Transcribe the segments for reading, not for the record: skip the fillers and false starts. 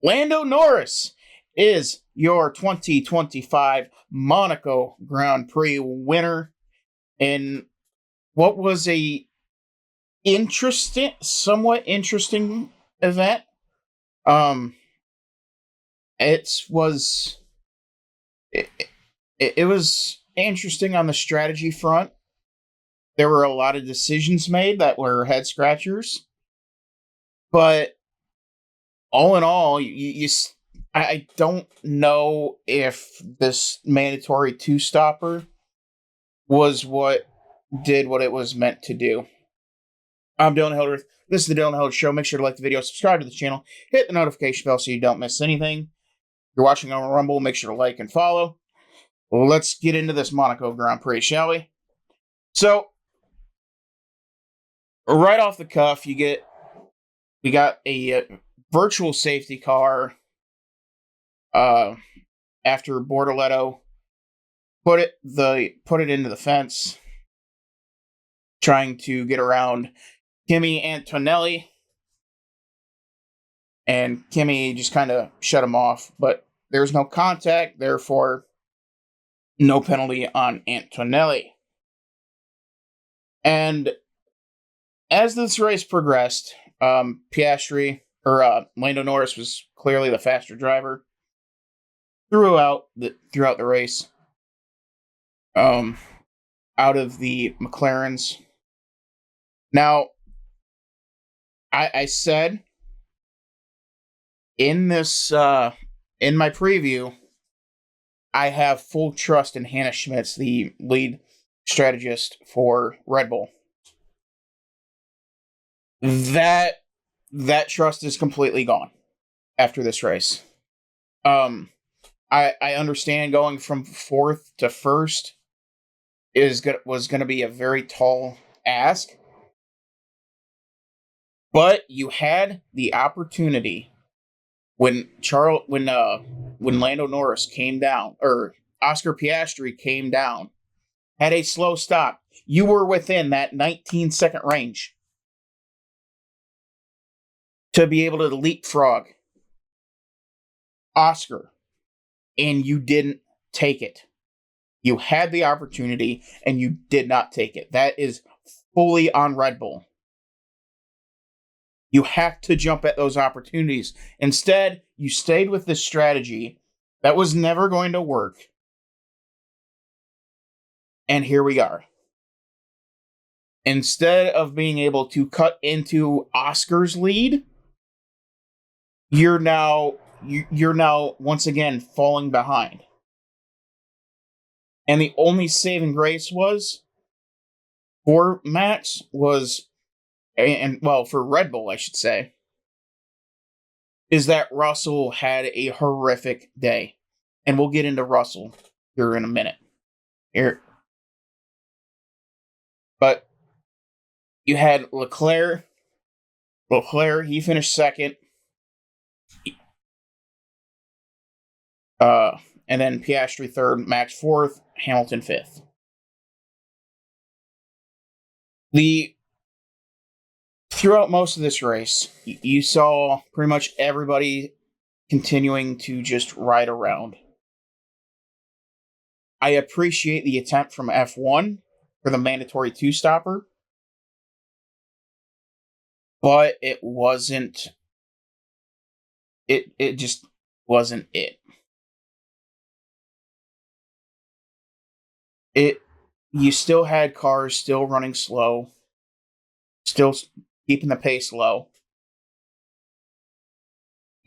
Lando Norris is your 2025 Monaco Grand Prix winner in what was a somewhat interesting event. Um, it was it, it was interesting on the strategy front. There were a lot of decisions made that were head scratchers, but all in all, I don't know if this mandatory two stopper was what did what it was meant to do. I'm Dylan Hildreth. This is the Dylan Hildreth Show. Make sure to like the video, subscribe to the channel, hit the notification bell so you don't miss anything. If you're watching on Rumble, make sure to like and follow. Let's get into this Monaco Grand Prix, shall we? So, right off the cuff, we got a virtual safety car after Bortoleto put it into the fence, trying to get around Kimi Antonelli, and Kimi just kind of shut him off, but there's no contact, therefore no penalty on Antonelli. And as this race progressed, Piastri, or Lando Norris, was clearly the faster driver throughout the race. Out of the McLarens. Now, I said in this in my preview, I have full trust in Hannah Schmitz, the lead strategist for Red Bull. That trust is completely gone after this race. I understand going from fourth to first was going to be a very tall ask, but you had the opportunity when Lando Norris came down, or Oscar Piastri came down, had a slow stop. You were within that 19-second range to be able to leapfrog Oscar, and you didn't take it. You had the opportunity, and you did not take it. That is fully on Red Bull. You have to jump at those opportunities. Instead, you stayed with this strategy that was never going to work. And here we are. Instead of being able to cut into Oscar's lead, you're now once again falling behind. And the only saving grace for Max for Red Bull, I should say, is that Russell had a horrific day. And we'll get into Russell here in a minute. But you had LeClarc. LeClarc, he finished second. And then Piastri third, Max fourth, Hamilton fifth. Throughout most of this race, you saw pretty much everybody continuing to just ride around. I appreciate the attempt from F1 for the mandatory two-stopper, but it wasn't. It just wasn't it. You still had cars still running slow, still keeping the pace low,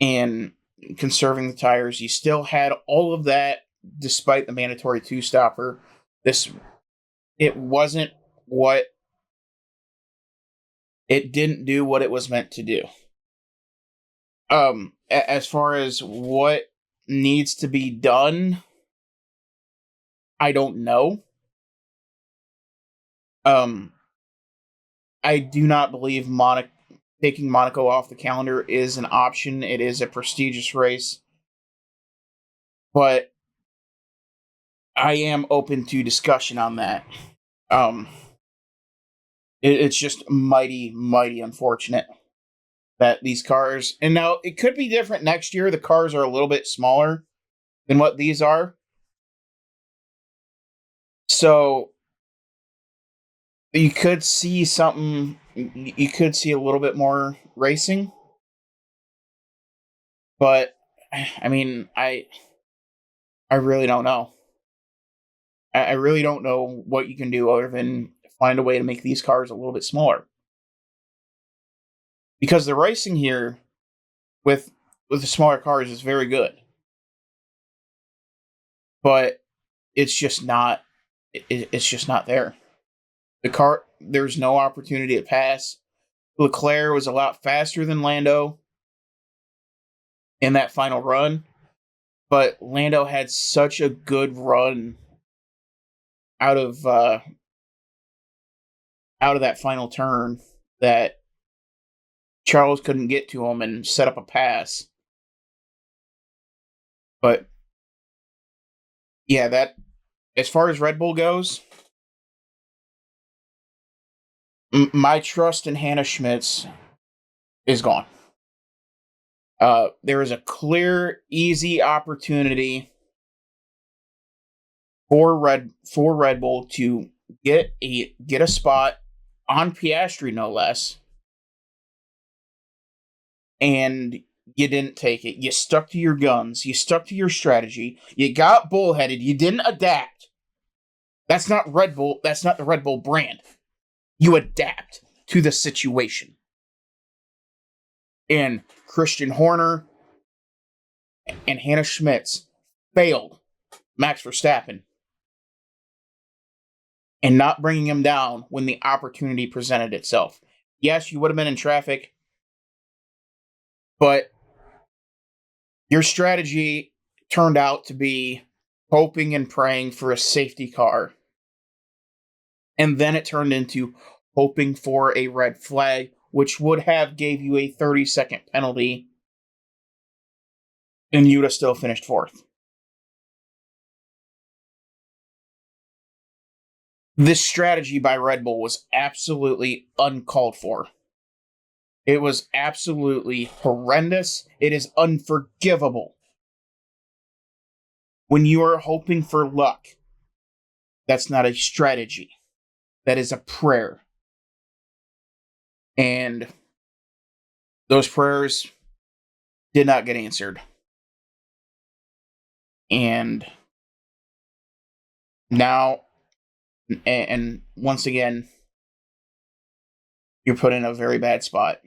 and conserving the tires. You still had all of that despite the mandatory two-stopper. It wasn't what it didn't do what it was meant to do. As far as what needs to be done, I don't know. I do not believe taking Monaco off the calendar is an option. It is a prestigious race. But I am open to discussion on that. It's just mighty, mighty unfortunate that these cars, and now it could be different next year. The cars are a little bit smaller than what these are. So you could see something, you could see a little bit more racing. But I mean, I really don't know. I really don't know what you can do other than find a way to make these cars a little bit smaller. Because the racing here with the smaller cars is very good. But it's just not it's just not there. There's no opportunity to pass. LeClarc was a lot faster than Lando in that final run, but Lando had such a good run out of that final turn that Charles couldn't get to him and set up a pass. But yeah, that as far as Red Bull goes, my trust in Hannah Schmitz is gone. There is a clear, easy opportunity for Red Bull to get a spot on Piastri, no less, and you didn't take it. You stuck to your guns. You stuck to your strategy. You got bullheaded. You didn't adapt. That's not Red Bull. That's not the Red Bull brand. You adapt to the situation. And Christian Horner and Hannah Schmitz failed Max Verstappen and not bringing him down when the opportunity presented itself. Yes, you would have been in traffic, but your strategy turned out to be hoping and praying for a safety car. And then it turned into hoping for a red flag, which would have gave you a 30-second penalty, and you would have still finished fourth. This strategy by Red Bull was absolutely uncalled for. It was absolutely horrendous. It is unforgivable. When you are hoping for luck, that's not a strategy. That is a prayer. And those prayers did not get answered. And now, and once again, you're put in a very bad spot.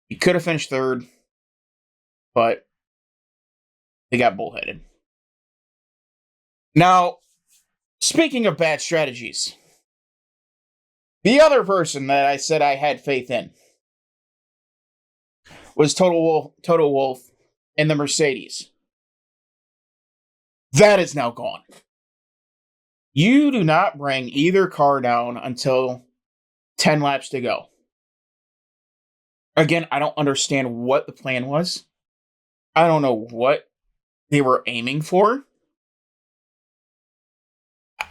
You could have finished third, but they got bullheaded. Now, speaking of bad strategies, the other person that I said I had faith in was Total Wolff and the Mercedes. That is now gone. You do not bring either car down until 10 laps to go. Again, I don't understand what the plan was. I don't know what they were aiming for.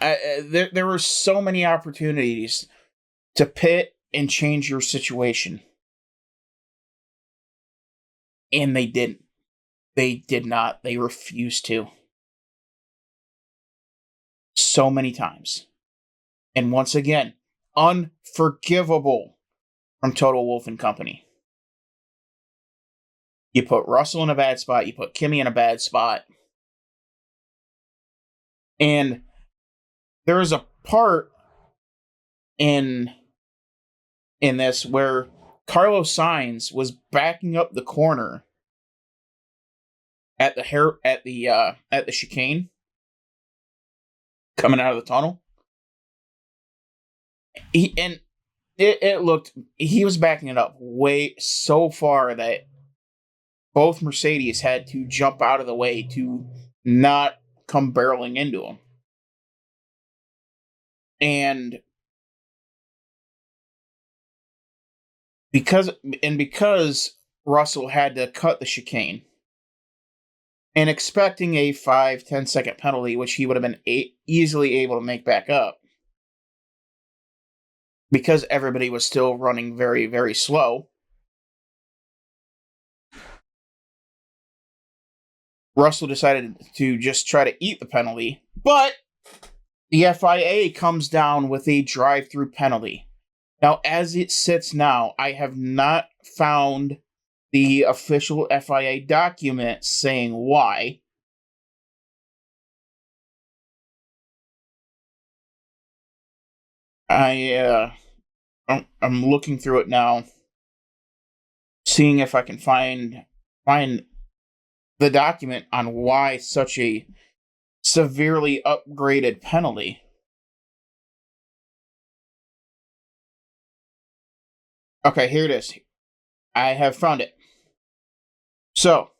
There were so many opportunities to pit and change your situation. And they didn't. They did not. They refused to. So many times. And once again, unforgivable from Total Wolff and Company. You put Russell in a bad spot. You put Kimi in a bad spot. And there is a part in this where Carlos Sainz was backing up the corner at the chicane coming out of the tunnel. It looked, he was backing it up way so far that both Mercedes had to jump out of the way to not come barreling into him. And because Russell had to cut the chicane and expecting a 5-10 second penalty, which he would have been easily able to make back up, because everybody was still running very, very slow, Russell decided to just try to eat the penalty, but the FIA comes down with a drive-through penalty. Now, as it sits now, I have not found the official FIA document saying why. I'm looking through it now, seeing if I can find the document on why such a severely upgraded penalty. Okay, here it is. I have found it. So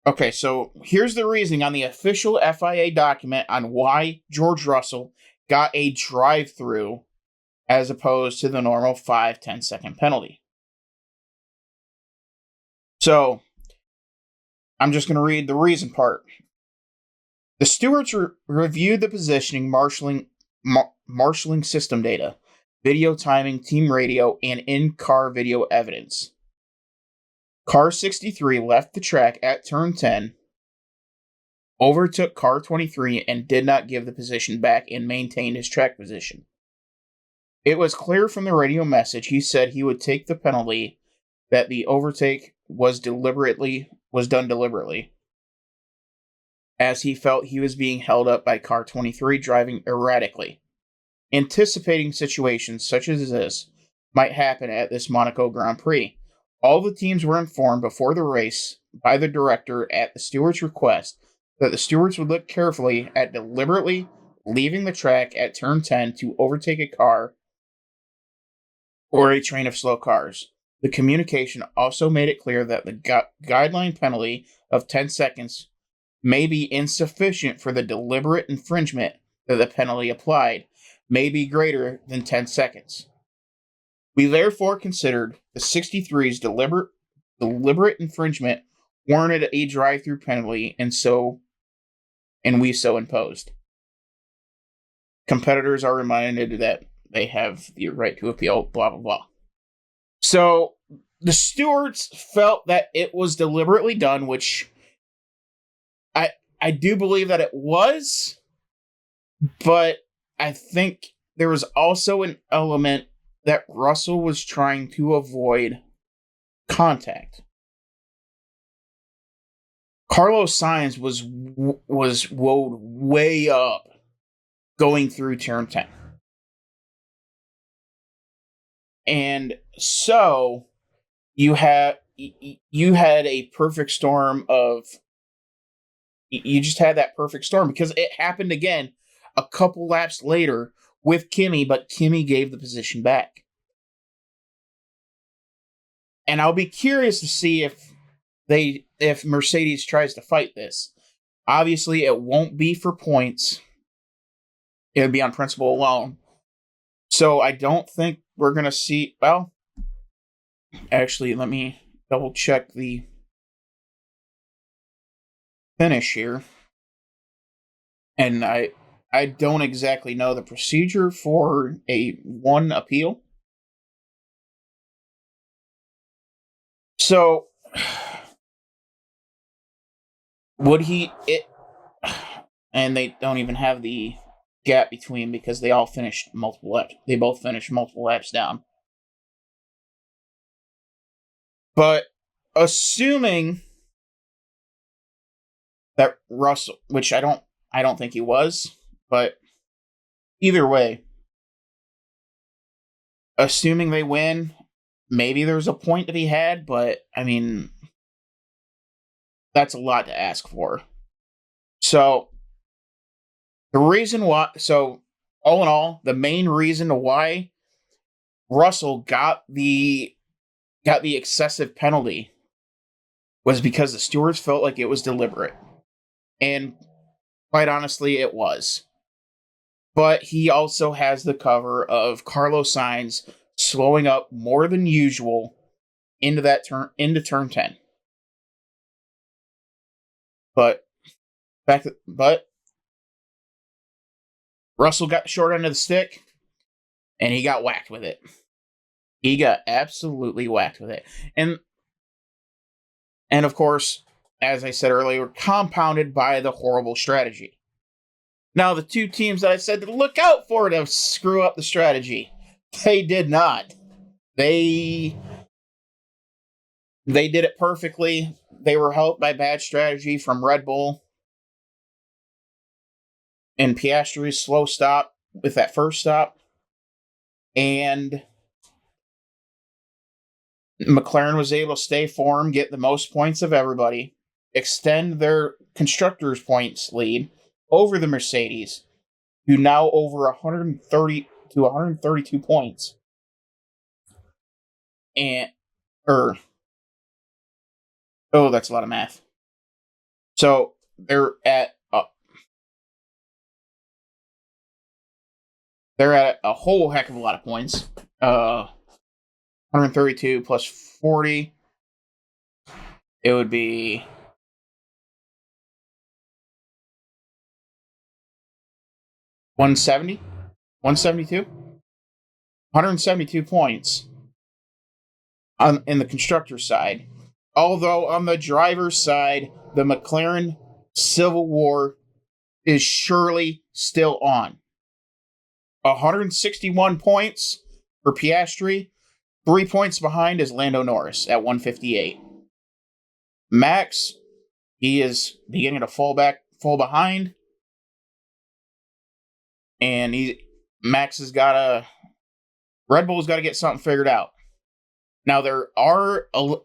okay, so here's the reasoning on the official FIA document on why George Russell got a drive-through as opposed to the normal 5-10 second penalty. So, I'm just going to read the reason part. The stewards reviewed the positioning, marshalling system data, video timing, team radio, and in-car video evidence. Car 63 left the track at turn 10, overtook car 23, and did not give the position back and maintained his track position. It was clear from the radio message he said he would take the penalty that the overtake was done deliberately, as he felt he was being held up by car 23 driving erratically. Anticipating situations such as this might happen at this Monaco Grand Prix, all the teams were informed before the race by the director at the steward's request that the stewards would look carefully at deliberately leaving the track at turn 10 to overtake a car or a train of slow cars. The communication also made it clear that the guideline penalty of 10 seconds may be insufficient for the deliberate infringement that the penalty applied may be greater than 10 seconds. We therefore considered the 63's deliberate infringement warranted a drive-through penalty, and we so imposed. Competitors are reminded that they have the right to appeal, blah, blah, blah. So, the stewards felt that it was deliberately done, which I do believe that it was, but I think there was also an element that Russell was trying to avoid contact. Carlos Sainz was woed way up going through turn 10. And so you had a perfect storm of you just had that perfect storm because it happened again a couple laps later with Kimi, but Kimi gave the position back. And I'll be curious to see if Mercedes tries to fight this. Obviously, it won't be for points. It would be on principle alone. So I don't think we're going to see... Well, actually, let me double check the finish here. And I don't exactly know the procedure for a one appeal. So, would he... And they don't even have the gap between because they all finished multiple laps. They both finished multiple laps down. But assuming that Russell, which I don't think he was, but either way, assuming they win, maybe there's a point to be had, but I mean, that's a lot to ask for. So, the reason why, so all in all, the main reason why Russell got the excessive penalty was because the stewards felt like it was deliberate. And quite honestly, it was. But he also has the cover of Carlos Sainz slowing up more than usual into turn 10. But Russell got the short end of the stick, and he got whacked with it. He got absolutely whacked with it. And of course, as I said earlier, compounded by the horrible strategy. Now, the two teams that I said to look out for to screw up the strategy, they did not. They did it perfectly. They were helped by bad strategy from Red Bull and Piastri's slow stop with that first stop. And McLaren was able to stay form, get the most points of everybody, extend their constructors' points lead over the Mercedes, who now over 130 to 132 points. And that's a lot of math. So they're at a whole heck of a lot of points. 132 plus 40. It would be 170, 172, 172 points in the constructor side. Although on the driver's side, the McLaren Civil War is surely still on. 161 points for Piastri. 3 points behind is Lando Norris at 158. Max, he is beginning to fall behind. And Red Bull's got to get something figured out. Now,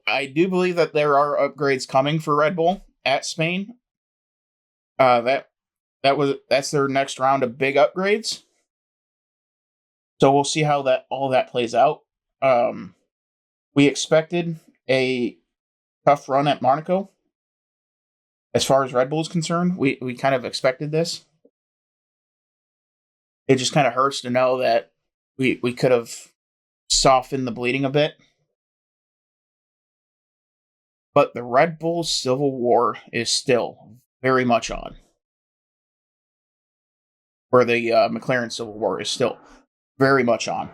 I do believe that there are upgrades coming for Red Bull at Spain. That's their next round of big upgrades. So we'll see how all that plays out. We expected a tough run at Monaco. As far as Red Bull is concerned, we kind of expected this. It just kind of hurts to know that we could have softened the bleeding a bit. But the Red Bull Civil War is still very much on. Or the McLaren Civil War is still very much on.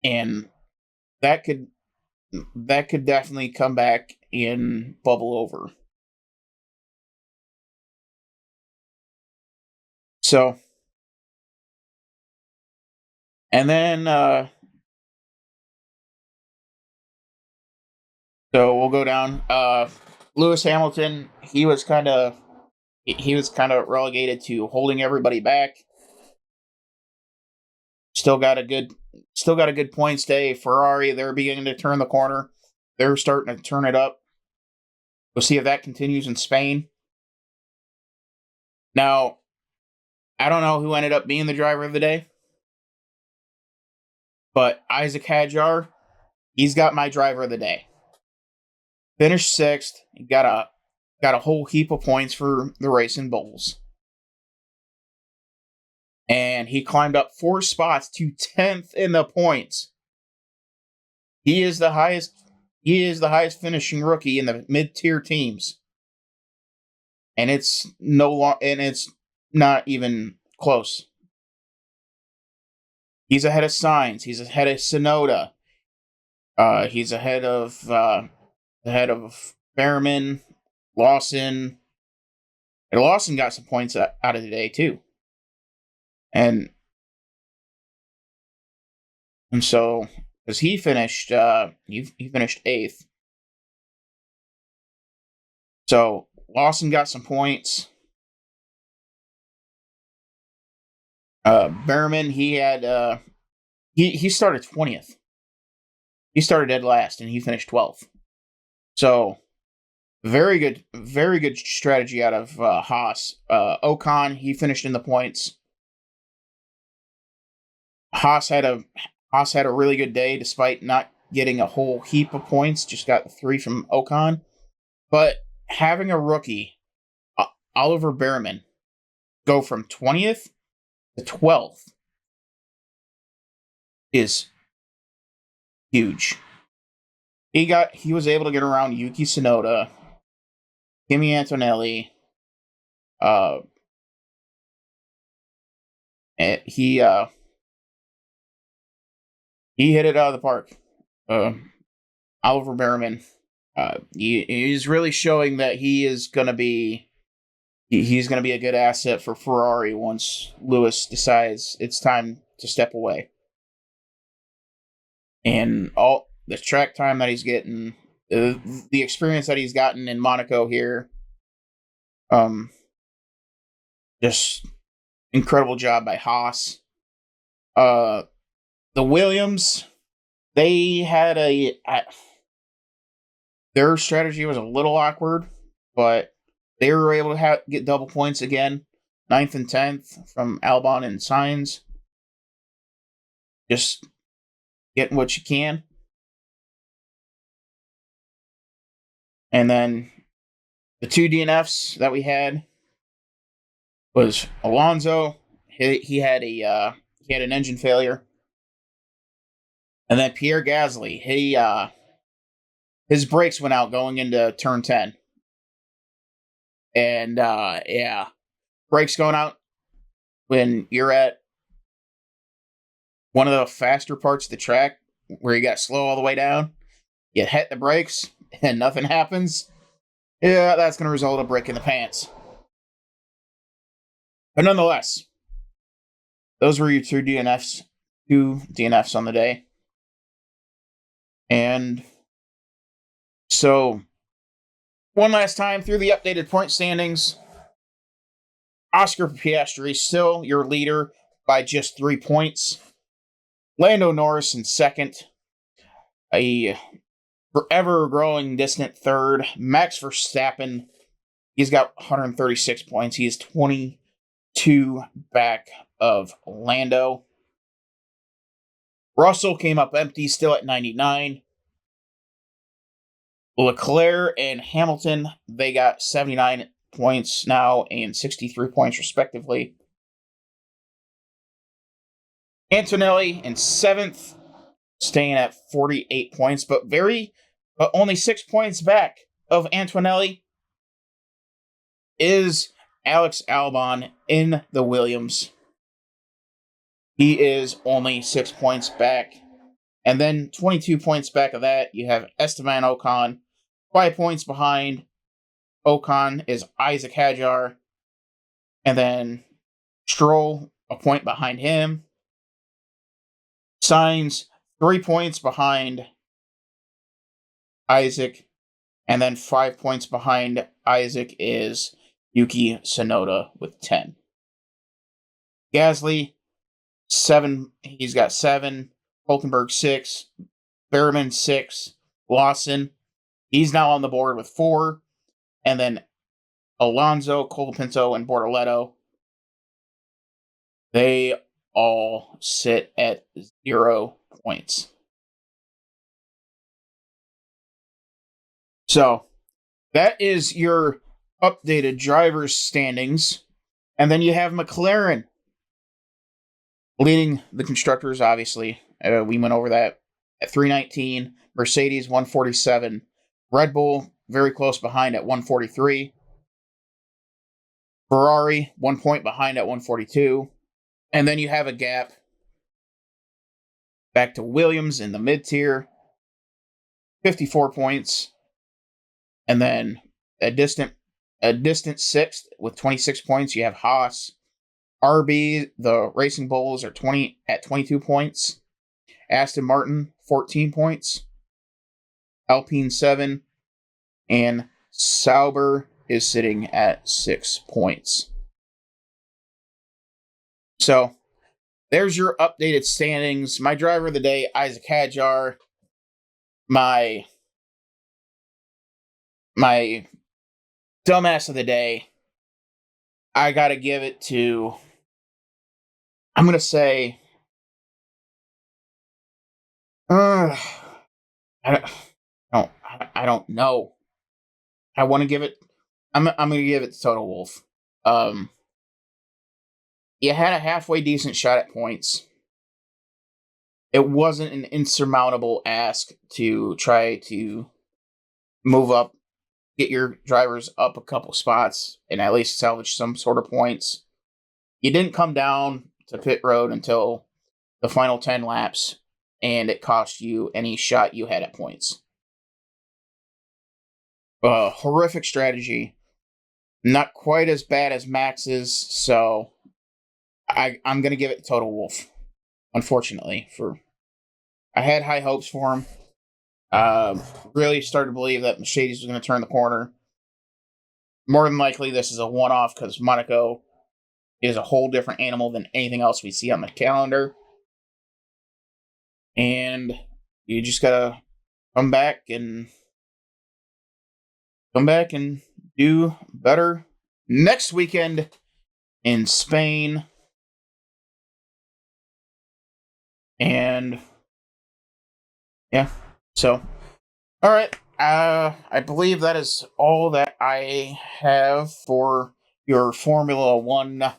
And that could definitely come back and bubble over. So, and then so we'll go down. Lewis Hamilton, he was kind of relegated to holding everybody back. Still got a good points day. Ferrari, they're beginning to turn the corner. They're starting to turn it up. We'll see if that continues in Spain. Now, I don't know who ended up being the driver of the day, but Isaac Hadjar, he's got my driver of the day. Finished 6th, got a whole heap of points for the Racing Bulls. And he climbed up 4 spots to 10th in the points. He is the highest finishing rookie in the mid-tier teams. And it's not even close. He's ahead of Sainz. He's ahead of Tsunoda. He's ahead of Behrman, Lawson. And Lawson got some points out of the day too. And so, because he finished 8th. So Lawson got some points. Behrman, he started 20th. He started dead last, and he finished 12th. So very good strategy out of Haas. Ocon, he finished in the points. Haas had a really good day despite not getting a whole heap of points. Just got 3 from Ocon. But having a rookie, Oliver Behrman, go from 20th to 12th is huge. He was able to get around Yuki Tsunoda, Kimi Antonelli, He hit it out of the park. Oliver Behrman. He's really showing that he is going to be he's going to be a good asset for Ferrari once Lewis decides it's time to step away. And all the track time that he's getting, the experience that he's gotten in Monaco here, just incredible job by Haas. The Williams, they had their strategy was a little awkward, but they were able to get double points again, 9th and 10th from Albon and Sainz. Just getting what you can. And then the 2 DNFs that we had was Alonso. He had an engine failure. And then Pierre Gasly, his brakes went out going into turn 10. And brakes going out when you're at one of the faster parts of the track where you got slow all the way down, you hit the brakes and nothing happens. Yeah, that's going to result in a break in the pants. But nonetheless, those were your 2 DNFs on the day. And so, one last time through the updated point standings, Oscar Piastri still your leader by just 3 points. Lando Norris in second. A forever growing distant third. Max Verstappen, he's got 136 points. He is 22 back of Lando. Russell came up empty, still at 99. LeClarc and Hamilton, they got 79 points now and 63 points respectively. Antonelli in 7th, staying at 48 points, but only 6 points back of Antonelli is Alex Albon in the Williams. He is only 6 points back. And then 22 points back of that, you have Esteban Ocon. 5 points behind Ocon is Isaac Hadjar. And then Stroll, a point behind him. Sainz, 3 points behind Isaac. And then 5 points behind Isaac is Yuki Tsunoda with 10. Gasly, 7. He's got 7. Hulkenberg 6. Behrman 6. Lawson, he's now on the board with 4. And then Alonso, Colapinto, and Bortoletto, they all sit at 0 points. So, that is your updated drivers' standings. And then you have McLaren leading the constructors, obviously. We went over that at 319. Mercedes, 147. Red Bull, very close behind at 143. Ferrari, 1 point behind at 142. And then you have a gap back to Williams in the mid-tier, 54 points. And then a distant 6th with 26 points, you have Haas. RB, the Racing Bulls, are 22 points. Aston Martin, 14 points. Alpine, 7. And Sauber is sitting at 6 points. So, there's your updated standings. My driver of the day, Isaac Hadjar. My dumbass of the day, I gotta give it to, I'm gonna say, I don't know. I want to give it, I'm gonna give it to Toto Wolff. You had a halfway decent shot at points. It wasn't an insurmountable ask to try to move up, get your drivers up a couple spots, and at least salvage some sort of points. You didn't come down to pit road until the final 10 laps, and it cost you any shot you had at points. Horrific strategy. Not quite as bad as Max's, so I'm going to give it Total Wolf, unfortunately. I had high hopes for him. Really started to believe that Mercedes was going to turn the corner. More than likely, this is a one-off because Monaco is a whole different animal than anything else we see on the calendar. And you just gotta come back and do better next weekend in Spain. And yeah, so all right. I believe that is all that I have for your Formula One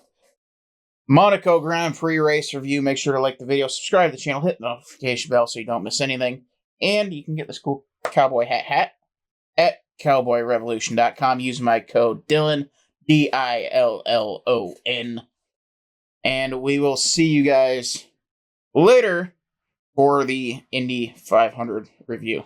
Monaco Grand Prix race review. Make sure to like the video, subscribe to the channel, hit the notification bell so you don't miss anything. And you can get this cool cowboy hat at cowboyrevolution.com. Use my code Dylan, DILLON. And we will see you guys later for the Indy 500 review.